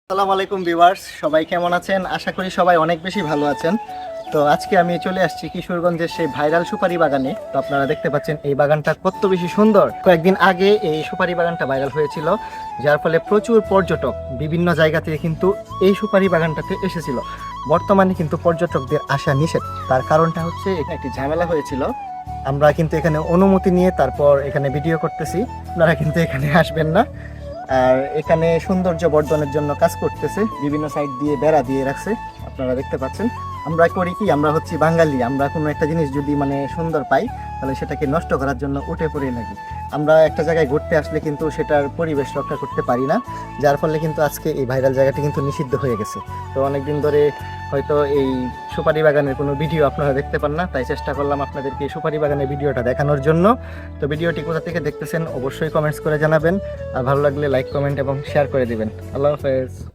আসসালামু আলাইকুম ভিউয়ার্স, সবাই কেমন আছেন? আশা করি সবাই অনেক বেশি ভালো আছেন। তো আজকে আমি চলে আসছি কিশোরগঞ্জের সেই ভাইরাল সুপারি বাগানে। তো আপনারা দেখতে পাচ্ছেন এই বাগানটা কত বেশি সুন্দর। কয়েকদিন আগে এই সুপারি বাগানটা ভাইরাল হয়েছিল, যার ফলে প্রচুর পর্যটক বিভিন্ন জায়গা থেকে কিন্তু এই সুপারি বাগানটাতে এসেছিল। বর্তমানে কিন্তু পর্যটকদের আসা নিষেধ। তার কারণটা হচ্ছে এখানে একটি ঝামেলা হয়েছিল। আমরা কিন্তু এখানে অনুমতি নিয়ে তারপর এখানে ভিডিও করতেছি, আপনারা কিন্তু এখানে আসবেন না। আর এখানে সৌন্দর্য বর্ধনের জন্য কাজ করতেছে, বিভিন্ন সাইড দিয়ে বেড়া দিয়ে রাখছে, আপনারা দেখতে পাচ্ছেন। আমরা করি কি, আমরা হচ্ছি বাঙালি, আমরা কোনো একটা জিনিস যদি সুন্দর পাই তাহলে সেটাকে নষ্ট করার জন্য উঠে পড়ে লাগি। আমরা একটা জায়গায় ঘুরতে আসলে কিন্তু সেটার পরিবেশ রক্ষা করতে পারি না, যার ফলে কিন্তু আজকে এই ভাইরাল জায়গাটি কিন্তু নিষিদ্ধ হয়ে গেছে। তো অনেকদিন ধরে হয়তো এই সুপারি বাগানের কোনো ভিডিও আপনারা দেখতে পান না, তাই চেষ্টা করলাম আপনাদেরকে এই সুপারি বাগানের ভিডিওটা দেখানোর জন্য। তো ভিডিওটি কোথা থেকে দেখতেছেন অবশ্যই কমেন্টস করে জানাবেন, আর ভালো লাগলে লাইক, কমেন্ট এবং শেয়ার করে দিবেন। আল্লাহ হাফেজ।